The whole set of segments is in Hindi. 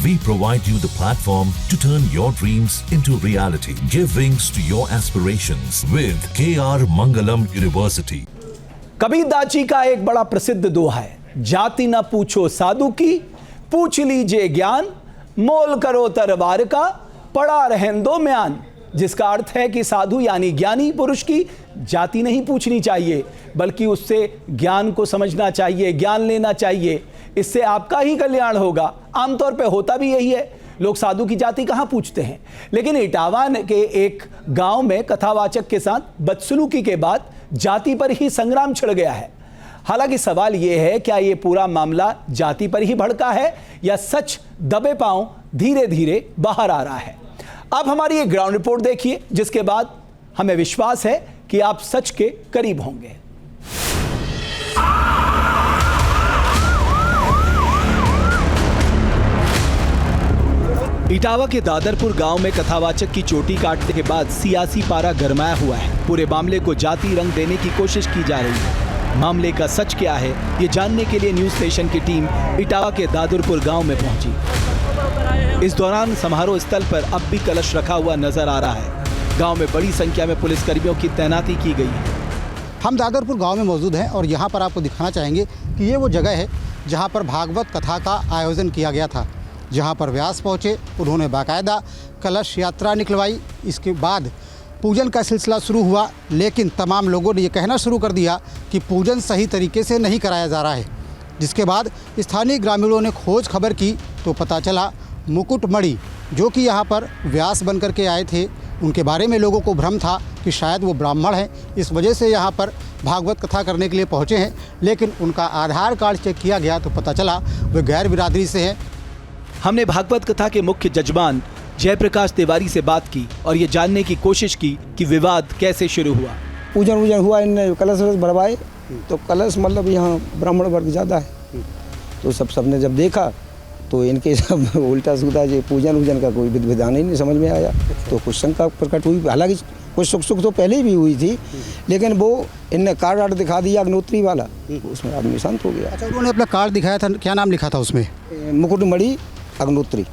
We provide you the platform to turn your dreams into reality. Give wings to your aspirations with KR Mangalam University. Kabirdas ji का एक बड़ा प्रसिद्ध दोहा है, जाति न पूछो साधु की, पूछ लीजिए ज्ञान, मोल करो तरवार का, पड़ा रहन दो म्यान। जिसका अर्थ है कि साधु यानी ज्ञानी पुरुष की जाति नहीं पूछनी चाहिए, बल्कि उससे ज्ञान को समझना चाहिए, ज्ञान लेना चाहिए। इससे आपका ही कल्याण होगा। आमतौर पे होता भी यही है, लोग साधु की जाति कहाँ पूछते हैं। लेकिन इटावा के एक गांव में कथावाचक के साथ बदसलूकी के बाद जाति पर ही संग्राम छिड़ गया है। हालांकि सवाल यह है, क्या यह पूरा मामला जाति पर ही भड़का है या सच दबे पांव धीरे धीरे बाहर आ रहा है। अब हमारी एक ग्राउंड रिपोर्ट देखिए, जिसके बाद हमें विश्वास है कि आप सच के करीब होंगे। इटावा के दादरपुर गांव में कथावाचक की चोटी काटने के बाद सियासी पारा गरमाया हुआ है। पूरे मामले को जाति रंग देने की कोशिश की जा रही है। मामले का सच क्या है, ये जानने के लिए न्यूज स्टेशन की टीम इटावा के दादरपुर गांव में पहुंची। इस दौरान समारोह स्थल पर अब भी कलश रखा हुआ नजर आ रहा है। गांव में बड़ी संख्या में पुलिसकर्मियों की तैनाती की गई है। हम दादरपुर गांव में मौजूद हैं और यहां पर आपको दिखाना चाहेंगे कि ये वो जगह है जहां पर भागवत कथा का आयोजन किया गया था। जहां पर व्यास पहुंचे, उन्होंने बाकायदा कलश यात्रा निकलवाई। इसके बाद पूजन का सिलसिला शुरू हुआ, लेकिन तमाम लोगों ने ये कहना शुरू कर दिया कि पूजन सही तरीके से नहीं कराया जा रहा है। जिसके बाद स्थानीय ग्रामीणों ने खोज खबर की तो पता चला मुकुटमणि, जो कि यहाँ पर व्यास बन कर के आए थे, उनके बारे में लोगों को भ्रम था कि शायद वो ब्राह्मण हैं, इस वजह से यहाँ पर भागवत कथा करने के लिए पहुँचे हैं। लेकिन उनका आधार कार्ड चेक किया गया तो पता चला वे गैर बिरादरी से हैं। हमने भागवत कथा के मुख्य जजमान जयप्रकाश तिवारी से बात की और ये जानने की कोशिश की कि विवाद कैसे शुरू हुआ। पूजन वूजन हुआ, इनने कलश भरवाए, तो कलश मतलब यहाँ ब्राह्मण वर्ग ज़्यादा है, तो सबने जब देखा तो इनके सब उल्टा सीधा ये पूजन वूजन का कोई विधि विधान ही नहीं समझ में आया। तो कुछ शंका प्रकट हुई। हालांकि कुछ सुख तो पहले भी हुई थी, लेकिन वो इनने कार्ड दिखा दिया अग्नोत्री वाला, उसमें आदमी शांत हो गया। अच्छा, उन्होंने अपना कार्ड दिखाया था, क्या नाम लिखा था उसमें? मुकुटमणि अग्नोत्री।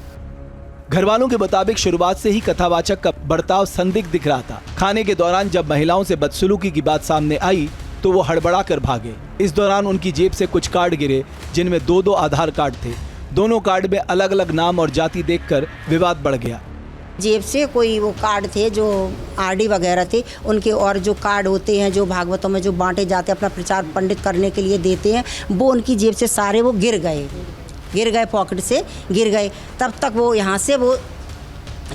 घर वालों के मुताबिक शुरुआत से ही कथावाचक का बर्ताव संदिग्ध दिख रहा था। खाने के दौरान जब महिलाओं से बदसलूकी की बात सामने आई तो वो हड़बड़ा कर भागे। इस दौरान उनकी जेब से कुछ कार्ड गिरे, जिनमें दो आधार कार्ड थे। दोनों कार्ड में अलग अलग नाम और जाति देखकर विवाद बढ़ गया। जेब से कोई वो कार्ड थे जो आरडी वगैरह थे उनके, और जो कार्ड होते हैं जो भागवतों में जो बांटे जाते हैं, अपना प्रचार पंडित करने के लिए देते हैं, वो उनकी जेब से सारे वो गिर गए, पॉकेट से गिर गए। तब तक वो यहाँ से वो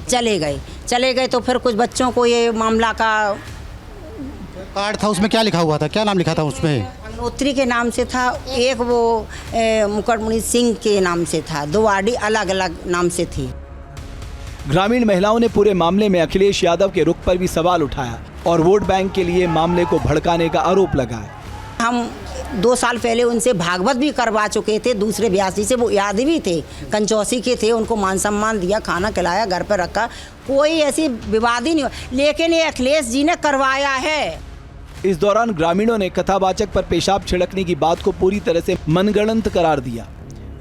चले गए। तो फिर कुछ बच्चों को ये मामला का कार्ड था, उसमें क्या लिखा हुआ था, क्या नाम लिखा था उसमें? अग्नोत्री के नाम से था, एक वो मुकुटमणि सिंह के नाम से था, दो आरडी अलग अलग नाम से थी। ग्रामीण महिलाओं ने पूरे मामले में अखिलेश यादव के रुख पर भी सवाल उठाया और वोट बैंक के लिए मामले को भड़काने का आरोप लगाया। हम 2 साल पहले उनसे भागवत भी करवा चुके थे, दूसरे ब्यासी से, वो याद भी थे, कंचौसी के थे, उनको मान सम्मान दिया, खाना खिलाया, घर पर रखा, कोई ऐसी विवाद ही नहीं हुआ। लेकिन ये अखिलेश जी ने करवाया है। इस दौरान ग्रामीणों ने कथावाचक पर पेशाब छिड़कने की बात को पूरी तरह से मनगढ़ंत करार दिया।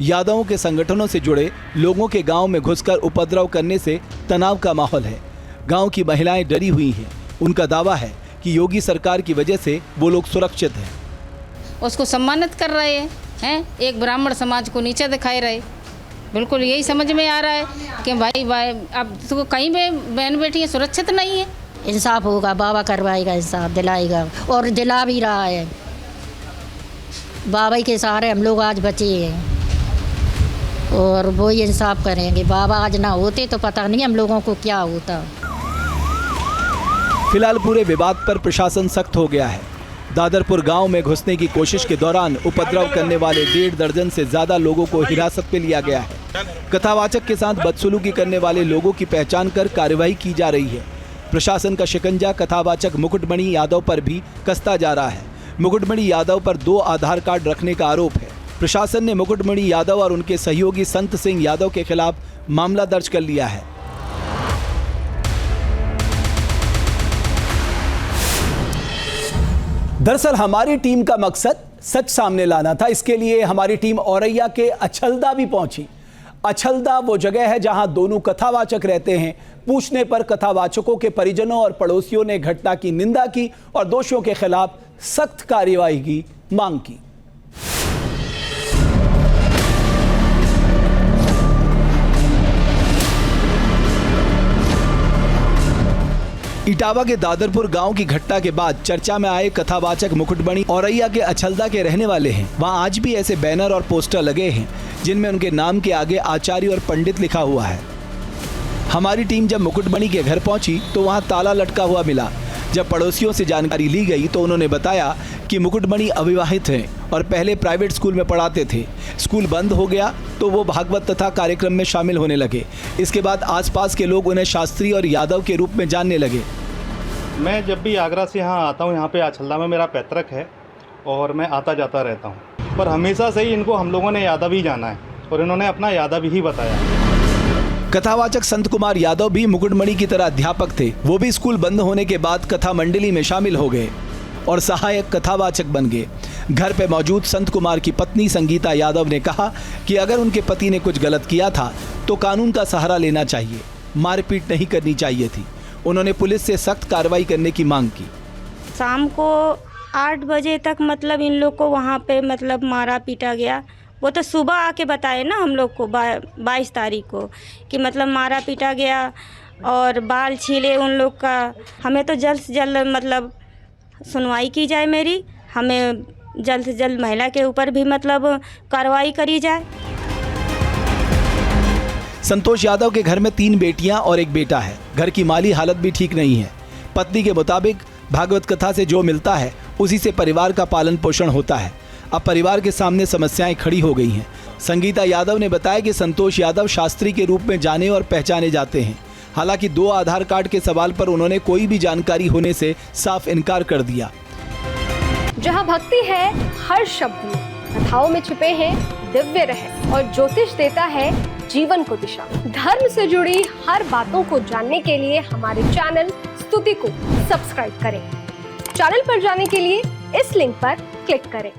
यादवों के संगठनों से जुड़े लोगों के गांव में घुसकर उपद्रव करने से तनाव का माहौल है। गांव की महिलाएं डरी हुई हैं। उनका दावा है कि योगी सरकार की वजह से वो लोग सुरक्षित हैं। उसको सम्मानित कर रहे हैं, एक ब्राह्मण समाज को नीचा दिखाए रहे। बिल्कुल यही समझ में आ रहा है कि भाई अब तो कहीं भी बहन बेटियाँ सुरक्षित नहीं है। इंसाफ होगा, बाबा करवाएगा, इंसाफ दिलाएगा और दिला भी रहा है। बाबा के सहारे हम लोग आज बचे हैं और वो ही इंसाफ करेंगे। बाबा आज ना होते तो पता नहीं हम लोगों को क्या होता। फिलहाल पूरे विवाद पर प्रशासन सख्त हो गया है। दादरपुर गांव में घुसने की कोशिश के दौरान उपद्रव करने वाले 1.5 दर्जन से ज्यादा लोगों को हिरासत में लिया गया है। कथावाचक के साथ बदसलूकी करने वाले लोगों की पहचान कर कार्रवाई की जा रही है। प्रशासन का शिकंजा कथावाचक मुकुटमणि यादव पर भी कसता जा रहा है। मुकुटमणि यादव पर 2 आधार कार्ड रखने का आरोप है। प्रशासन ने मुकुटमणि यादव और उनके सहयोगी संत सिंह यादव के खिलाफ मामला दर्ज कर लिया है। दरअसल हमारी टीम का मकसद सच सामने लाना था। इसके लिए हमारी टीम औरैया के अछलदा भी पहुंची। अछलदा वो जगह है जहां दोनों कथावाचक रहते हैं। पूछने पर कथावाचकों के परिजनों और पड़ोसियों ने घटना की निंदा की और दोषियों के खिलाफ सख्त कार्रवाई की मांग की। इटावा के दादरपुर गांव की घटना के बाद चर्चा में आए कथावाचक मुकुटमणि औरैया के अछलदा के रहने वाले हैं। वहां आज भी ऐसे बैनर और पोस्टर लगे हैं जिनमें उनके नाम के आगे आचार्य और पंडित लिखा हुआ है। हमारी टीम जब मुकुटमणि के घर पहुंची तो वहां ताला लटका हुआ मिला। जब पड़ोसियों से जानकारी ली गई तो उन्होंने बताया कि मुकुटमणि अविवाहित हैं और पहले प्राइवेट स्कूल में पढ़ाते थे। स्कूल बंद हो गया तो वो भागवत तथा कार्यक्रम में शामिल होने लगे। इसके बाद आसपास के लोग उन्हें शास्त्री और यादव के रूप में जानने लगे। मैं जब भी आगरा से यहाँ आता हूँ, यहाँ पे अछलदा में मेरा पैतृक है और मैं आता जाता रहता हूँ, पर हमेशा से ही इनको हम लोगों ने यादव ही जाना है और इन्होंने अपना यादव ही बताया। कथावाचक संत कुमार यादव भी मुकुटमणि की तरह अध्यापक थे। वो भी स्कूल बंद होने के बाद कथा मंडली में शामिल हो गए और सहायक कथावाचक बन गए। घर पे मौजूद संत कुमार की पत्नी संगीता यादव ने कहा कि अगर उनके पति ने कुछ गलत किया था तो कानून का सहारा लेना चाहिए, मारपीट नहीं करनी चाहिए थी। उन्होंने पुलिस से सख्त कार्रवाई करने की मांग की। शाम को 8 बजे तक मतलब इन लोग को वहाँ पे मतलब मारा पीटा गया। वो तो सुबह आके बताए ना हम लोग को 22 तारीख को कि मतलब मारा पीटा गया और बाल छीले उन लोग का। हमें तो जल्द से जल्द मतलब सुनवाई की जाए मेरी, हमें जल्द से जल्द महिला के ऊपर भी मतलब कार्रवाई करी जाए। संतोष यादव के घर में 3 बेटियां और 1 बेटा है। घर की माली हालत भी ठीक नहीं है। पत्नी के मुताबिक भागवत कथा से जो मिलता है उसी से परिवार का पालन पोषण होता है। अब परिवार के सामने समस्याएं खड़ी हो गई हैं। संगीता यादव ने बताया कि संतोष यादव शास्त्री के रूप में जाने और पहचाने जाते हैं। हालांकि 2 आधार कार्ड के सवाल पर उन्होंने कोई भी जानकारी होने से साफ इनकार कर दिया। जहां भक्ति है हर शब्द में, कथाओं में छुपे हैं दिव्य रहस्य और ज्योतिष देता है जीवन को दिशा। धर्म से जुड़ी हर बातों को जानने के लिए हमारे चैनल स्तुति को सब्सक्राइब करें। चैनल पर जाने के लिए इस लिंक पर क्लिक करें।